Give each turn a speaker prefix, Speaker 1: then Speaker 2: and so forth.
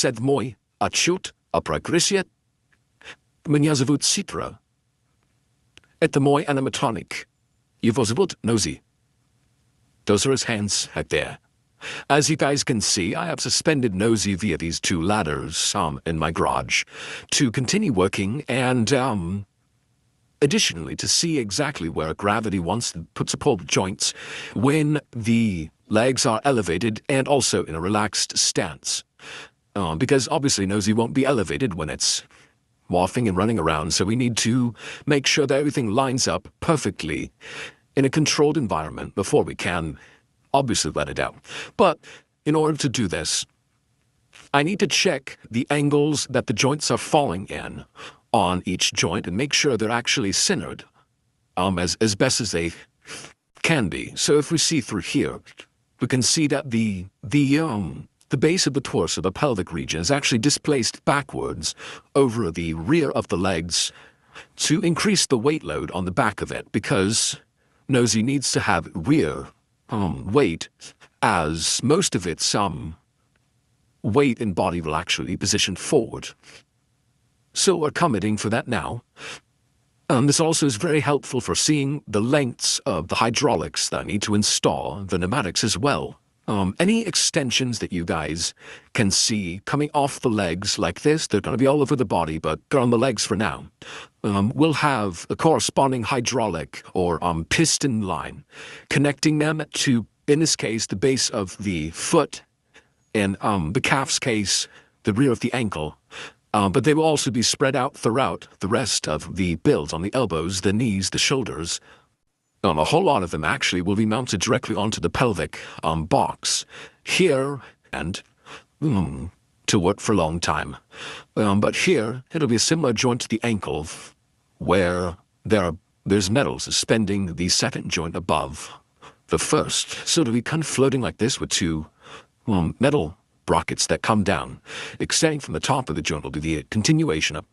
Speaker 1: sedmoi, achut, apragrisiet, mniazavut citra. Ethamoi animatronic, yvozavut nosy. Those are his hands right there. As you guys can see, I have suspended Nosy via these two ladders in my garage to continue working and additionally to see exactly where gravity wants to support the joints when the legs are elevated and also in a relaxed stance. Because obviously Nosy won't be elevated when it's morphing and running around, so we need to make sure that everything lines up perfectly in a controlled environment before we can obviously let it out. But in order to do this, I need to check the angles that the joints are falling in on each joint and make sure they're actually centered as best as they can be. So if we see through here, we can see that the base of the torso, the pelvic region, is actually displaced backwards over the rear of the legs to increase the weight load on the back of it, because Nosy needs to have rear weight, as most of its weight and body will actually be positioned forward. So we're committing for that now. This also is very helpful for seeing the lengths of the hydraulics that I need to install, the pneumatics as well. Any extensions that you guys can see coming off the legs like this, they're going to be all over the body, but they're on the legs for now. We'll have a corresponding hydraulic or piston line connecting them to, in this case, the base of the foot, in the calf's case, the rear of the ankle. But they will also be spread out throughout the rest of the build on the elbows, the knees, the shoulders. A whole lot of them actually will be mounted directly onto the pelvic box here and to work for a long time. But here, it'll be a similar joint to the ankle where there's metal suspending the second joint above the first. So it'll be kind of floating like this with two metal brackets that come down. Extending from the top of the joint will be the continuation up